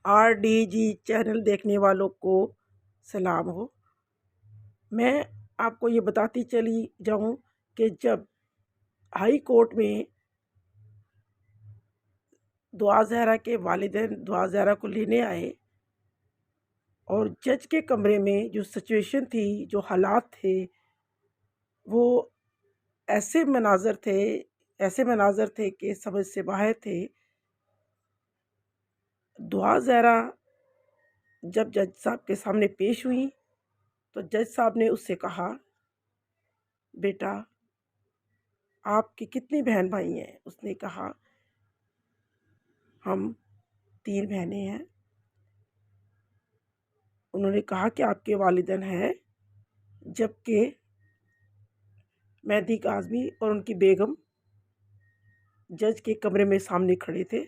RDG channel देखने वालों को सलाम हो। मैं आपको ये बताती चली जाऊं कि जब हाई कोर्ट में दुआ ज़हरा के वालिदैन दुआ ज़हरा को लेने आए और जज के कमरे में जो सिचुएशन थी, जो हालात थे, वो ऐसे मनाज़र थे कि समझ से बाहर थे। दुआ ज़हरा जब जज साहब के सामने पेश हुई तो जज साहब ने उससे कहा, बेटा आपके कितने बहन भाई हैं? उसने कहा, हम 3 बहनें हैं। उन्होंने कहा कि आपके वालिदैन हैं, जबकि मेहदी काज़मी और उनकी बेगम जज के कमरे में सामने खड़े थे।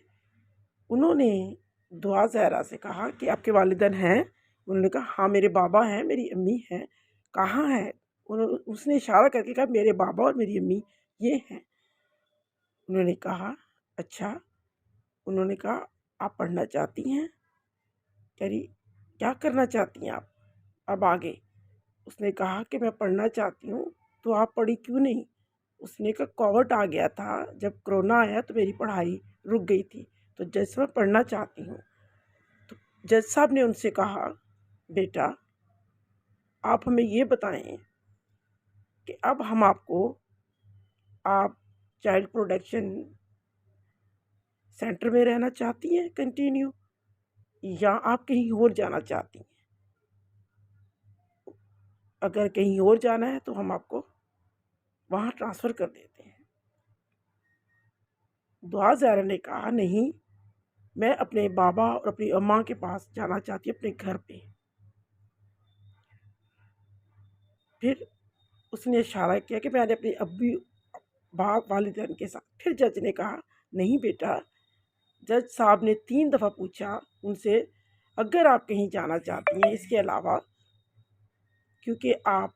उन्होंने दुआ ज़हरा से कहा कि आपके वालिदैन हैं? उन्होंने कहा, हाँ मेरे बाबा हैं, मेरी अम्मी हैं। कहाँ हैं? उसने इशारा करके कहा, मेरे बाबा और मेरी अम्मी ये हैं। उन्होंने कहा, अच्छा। उन्होंने कहा, आप पढ़ना चाहती हैं? कह रही, क्या करना चाहती हैं आप अब आगे? उसने कहा कि मैं पढ़ना चाहती हूँ। तो आप पढ़ी क्यों नहीं? उसने कहा, कोविड आ गया था, जब कोरोना आया तो मेरी पढ़ाई रुक गई थी, तो जज साहब मैं पढ़ना चाहती हूँ। तो जज साहब ने उनसे कहा, बेटा आप हमें ये बताएं कि अब हम आपको, आप चाइल्ड प्रोटेक्शन सेंटर में रहना चाहती हैं कंटिन्यू, या आप कहीं और जाना चाहती हैं? अगर कहीं और जाना है तो हम आपको वहाँ ट्रांसफ़र कर देते हैं। दुआ ज़हरा ने कहा, नहीं, मैं अपने बाबा और अपनी अम्मा के पास जाना चाहती हूँ, अपने घर पे। फिर उसने इशारा किया कि मैंने अपने अब्बी बाप वालिदैन के साथ। फिर जज ने कहा, नहीं बेटा। जज साहब ने 3 दफ़ा पूछा उनसे, अगर आप कहीं जाना चाहती हैं इसके अलावा, क्योंकि आप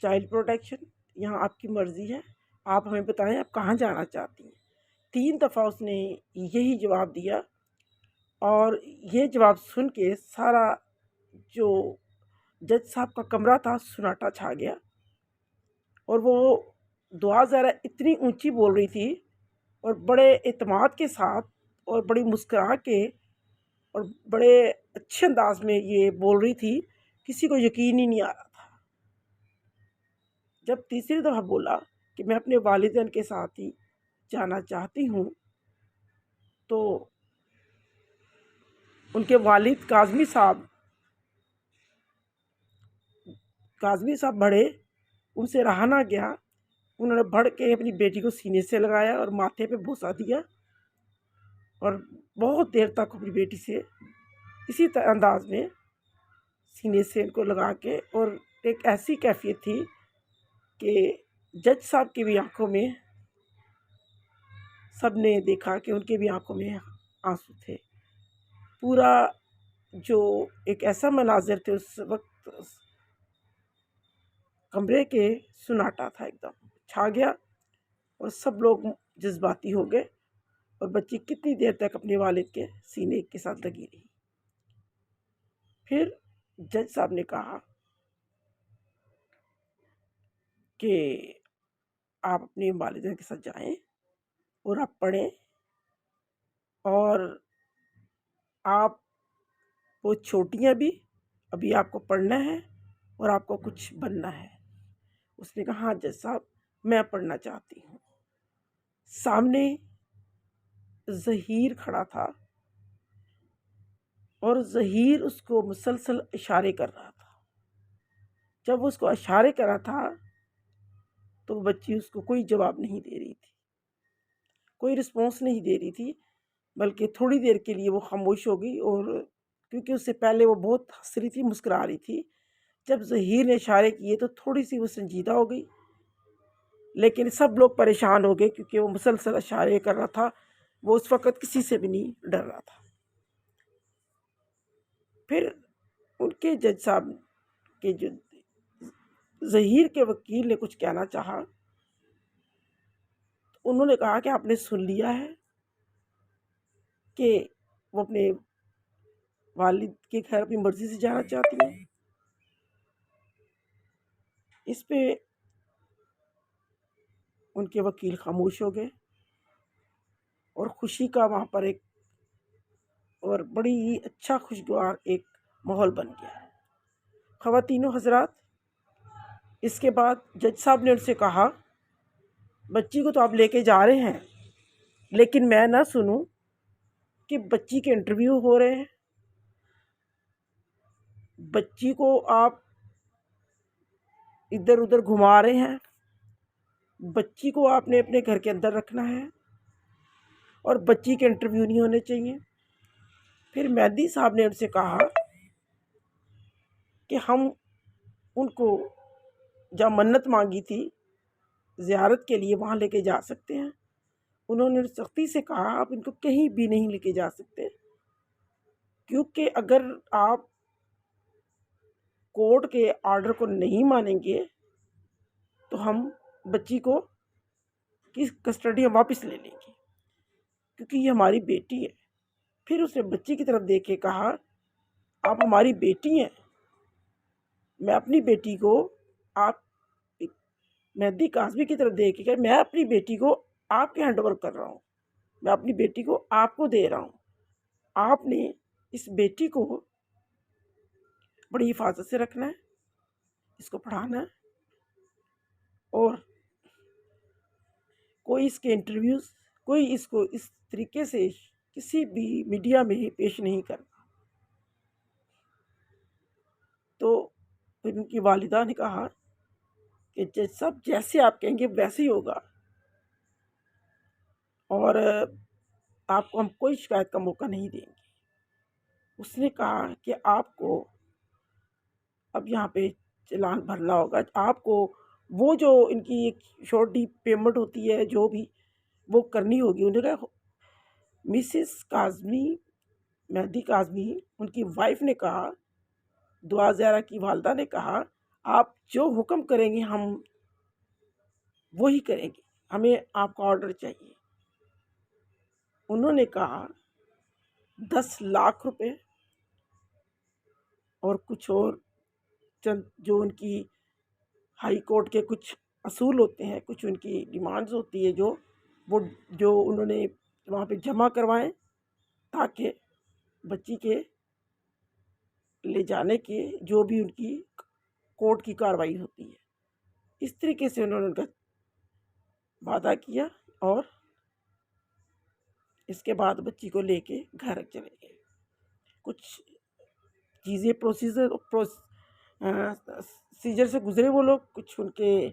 चाइल्ड प्रोटेक्शन, यहाँ आपकी मर्ज़ी है, आप हमें बताएं आप कहाँ जाना चाहती हैं। 3 दफ़ा उसने यही जवाब दिया और ये जवाब सुन के सारा जो जज साहब का कमरा था सन्नाटा छा गया। और वो दुआ ज़हरा इतनी ऊंची बोल रही थी और बड़े इत्मीनान के साथ और बड़ी मुस्कुरा के और बड़े अच्छे अंदाज में ये बोल रही थी, किसी को यकीन ही नहीं आ रहा था। जब तीसरी दफ़ा बोला कि मैं अपने वालिदैन के साथ ही जाना चाहती हूँ, तो उनके वालिद काज़मी साहब बढ़े, उनसे रहा ना गया। उन्होंने बढ़ के अपनी बेटी को सीने से लगाया और माथे पे बोसा दिया और बहुत देर तक अपनी बेटी से इसी अंदाज में सीने से इनको लगा के, और एक ऐसी कैफियत थी कि जज साहब की भी आंखों में, सब ने देखा कि उनके भी आंखों में आंसू थे। पूरा जो एक ऐसा मनाजिर थे उस वक्त, कमरे के सन्नाटा था, एकदम छा गया और सब लोग जज्बाती हो गए और बच्ची कितनी देर तक अपने वालिद के सीने के साथ लगी रही। फिर जज साहब ने कहा कि आप अपने वालिदैन के साथ जाएं और आप पढ़ें, और आप वो छोटी हैं अभी आपको पढ़ना है और आपको कुछ बनना है। उसने कहा, हाँ जज साहब मैं पढ़ना चाहती हूँ। सामने ज़हीर खड़ा था और ज़हीर उसको मुसलसल इशारे कर रहा था। जब उसको इशारे कर रहा था तो बच्ची उसको कोई जवाब नहीं दे रही थी, कोई रिस्पॉन्स नहीं दे रही थी, बल्कि थोड़ी देर के लिए वो खामोश हो गई। और क्योंकि उससे पहले वो बहुत हंस रही थी, मुस्कुरा रही थी, जब ज़हीर ने इशारे किए तो थोड़ी सी वो संजीदा हो गई। लेकिन सब लोग परेशान हो गए क्योंकि वो मुसलसल इशारे कर रहा था, वो उस वक़्त किसी से भी नहीं डर रहा था। फिर उनके जज साहब के जो ज़हीर के वकील ने कुछ कहना चाहा, तो उन्होंने कहा कि आपने सुन लिया है कि वो अपने वालिद के घर अपनी मर्ज़ी से जाना चाहती हैं। इस पे उनके वकील खामोश हो गए और खुशी का वहाँ पर एक और बड़ी ही अच्छा खुशगवार एक माहौल बन गया। ख़वातीनो हज़रात, इसके बाद जज साहब ने उनसे कहा, बच्ची को तो आप लेके जा रहे हैं, लेकिन मैं ना सुनूं कि बच्ची के इंटरव्यू हो रहे हैं, बच्ची को आप इधर उधर घुमा रहे हैं, बच्ची को आपने अपने घर के अंदर रखना है और बच्ची के इंटरव्यू नहीं होने चाहिए। फिर मेहदी साहब ने उनसे कहा कि हम उनको जहाँ मन्नत मांगी थी ज़ियारत के लिए वहाँ लेके जा सकते हैं। उन्होंने सख्ती से कहा, आप इनको कहीं भी नहीं लेके जा सकते, क्योंकि अगर आप कोर्ट के ऑर्डर को नहीं मानेंगे तो हम बच्ची को की कस्टडी हम वापस ले लेंगे, क्योंकि ये हमारी बेटी है। फिर उसने बच्ची की तरफ देख के कहा, आप हमारी बेटी हैं, मैं अपनी बेटी को आप मेहदी काज़मी की तरफ देख के मैं अपनी बेटी को आपके हैंड ओवर कर रहा हूँ, मैं अपनी बेटी को आपको दे रहा हूँ। आपने इस बेटी को बड़ी हिफाजत से रखना है, इसको पढ़ाना है और कोई इसके इंटरव्यूज़ कोई इसको इस तरीके से किसी भी मीडिया में पेश नहीं करना। तो फिर उनकी वालिदा ने कहा कि जज साहब, जैसे आप कहेंगे वैसे ही होगा और आपको हम कोई शिकायत का मौका नहीं देंगे। उसने कहा कि आपको अब यहाँ पे चालान भरना होगा, आपको वो जो इनकी एक छोटी पेमेंट होती है जो भी वो करनी होगी। उन्होंने कहा, मिसेस काज़मी, मेहदी काज़मी, उनकी वाइफ ने कहा, दुआ ज़हरा की वालदा ने कहा, आप जो हुक्म करेंगे हम वो ही करेंगे, हमें आपका ऑर्डर चाहिए। उन्होंने कहा 10 लाख रुपए और कुछ और चंद जो उनकी हाई कोर्ट के कुछ असूल होते हैं, कुछ उनकी डिमांड्स होती है वो जो उन्होंने वहाँ पे जमा करवाएं, ताकि बच्ची के ले जाने के जो भी उनकी कोर्ट की कार्रवाई होती है। इस तरीके से उन्होंने उनका वादा किया और इसके बाद बच्ची को लेके घर चले गए। कुछ चीज़ें सीजर से गुजरे वो लोग, कुछ उनके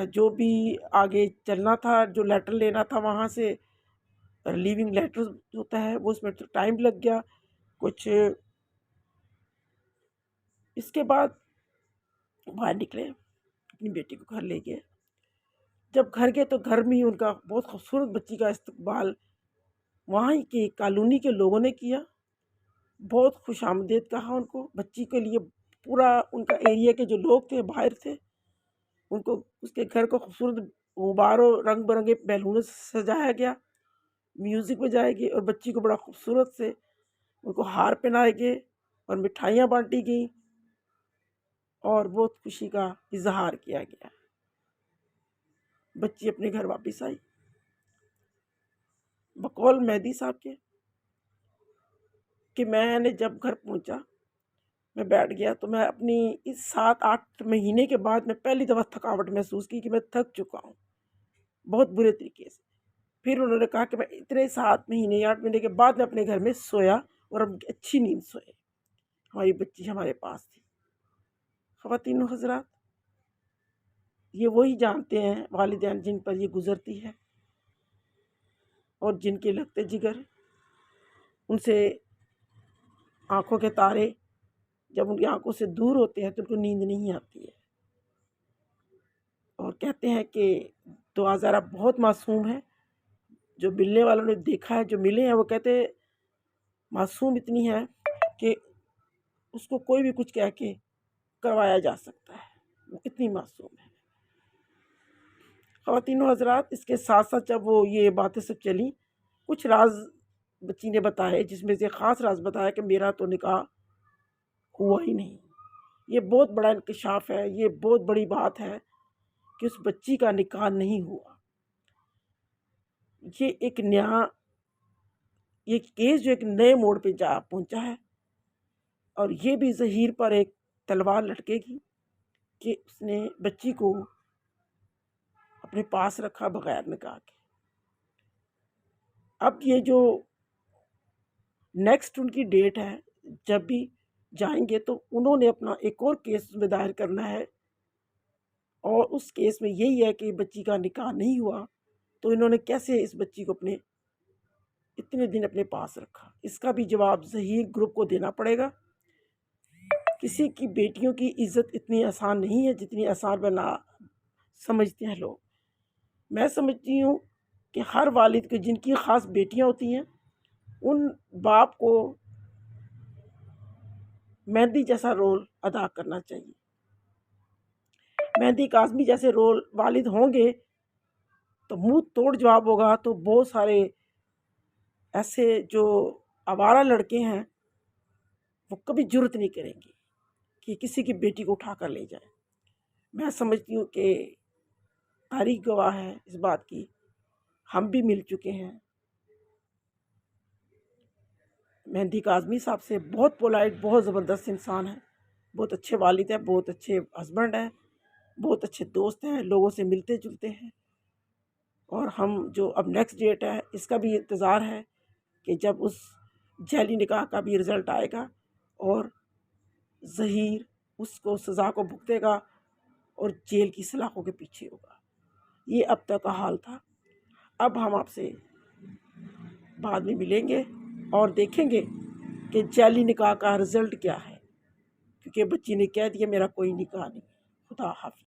जो भी आगे चलना था, जो लेटर लेना था वहाँ से, लिविंग लेटर होता है वो, उसमें तो टाइम लग गया कुछ। इसके बाद बाहर निकले, अपनी बेटी को घर ले गए। जब घर गए तो घर में ही उनका बहुत खूबसूरत बच्ची का इस्तकबाल वहाँ की कॉलोनी के लोगों ने किया। बहुत खुशामदीद कहा उनको, बच्ची के लिए पूरा उनका एरिया के जो लोग थे बाहर थे, उनको उसके घर को खूबसूरत गुब्बारों रंग बिरंगे बैलूनों से सजाया गया, म्यूज़िक बजाए गए और बच्ची को बड़ा खूबसूरत से उनको हार पहनाए गए और मिठाइयाँ बांटी गई और बहुत खुशी का इजहार किया गया। बच्ची अपने घर वापस आई। बकौल मेहदी साहब के कि मैंने जब घर पहुंचा, मैं बैठ गया तो मैं अपनी इस 7-8 महीने के बाद मैं पहली दफ़ा थकावट महसूस की कि मैं थक चुका हूँ बहुत बुरे तरीके से। फिर उन्होंने कहा कि मैं इतने 7 महीने 8 महीने के बाद मैं अपने घर में सोया और अब अच्छी नींद सोए, हमारी बच्ची हमारे पास थी। ख़वातीन हज़रात, ये वही जानते हैं वालिदैन जिन पर ये गुज़रती है और जिनके लगते जिगर उनसे आँखों के तारे जब उनकी आंखों से दूर होते हैं तो उनको नींद नहीं आती है। और कहते हैं कि दुआ ज़हरा बहुत मासूम है। जो मिलने वालों ने देखा है, जो मिले हैं, वो कहते हैं मासूम इतनी है कि उसको कोई भी कुछ कह के करवाया जा सकता है, वो इतनी मासूम है। ख़वातीन हज़रात, इसके साथ साथ जब वो ये बातें सब चली, कुछ राज बच्ची ने बताए, जिसमें से ख़ास राज बताया कि मेरा तो निकाह हुआ ही नहीं। ये बहुत बड़ा इंकशाफ है, ये बहुत बड़ी बात है कि उस बच्ची का निकाह नहीं हुआ। ये एक नया, ये केस जो एक नए मोड़ पे जा पहुंचा है, और ये भी ज़हीर पर एक तलवार लटकेगी कि उसने बच्ची को अपने पास रखा बगैर निकाह के। अब ये जो नेक्स्ट उनकी डेट है, जब भी जाएंगे तो उन्होंने अपना एक और केस में दायर करना है, और उस केस में यही है कि बच्ची का निकाह नहीं हुआ, तो इन्होंने कैसे इस बच्ची को अपने इतने दिन अपने पास रखा। इसका भी जवाब ज़हीर ग्रुप को देना पड़ेगा। किसी की बेटियों की इज़्ज़त इतनी आसान नहीं है जितनी आसान बना समझते हैं लोग। मैं समझती हूँ कि हर वालिद को जिनकी ख़ास बेटियाँ होती हैं, उन बाप को मेहंदी जैसा रोल अदा करना चाहिए। मेहंदी काज़मी जैसे रोल वालिद होंगे तो मुंह तोड़ जवाब होगा, तो बहुत सारे ऐसे जो आवारा लड़के हैं वो कभी जुर्रत नहीं करेंगे कि किसी की बेटी को उठा कर ले जाए। मैं समझती हूँ कि तारीख गवाह है इस बात की, हम भी मिल चुके हैं मेहंदी काज़मी साहब से। बहुत पोलाइट, बहुत ज़बरदस्त इंसान है, बहुत अच्छे वालिद हैं, बहुत अच्छे हस्बैंड हैं, बहुत अच्छे दोस्त हैं, लोगों से मिलते जुलते हैं। और हम जो अब नेक्स्ट डेट है, इसका भी इंतज़ार है कि जब उस जैली निकाह का भी रिज़ल्ट आएगा और ज़हीर उसको सज़ा को भुगतेगा और जेल की सलाखों के पीछे होगा। ये अब तक का हाल था। अब हम आपसे बाद में मिलेंगे और देखेंगे कि जैली निकाह का रिज़ल्ट क्या है, क्योंकि बच्ची ने कह दिया मेरा कोई निकाह नहीं। खुदा हाफ़िज़।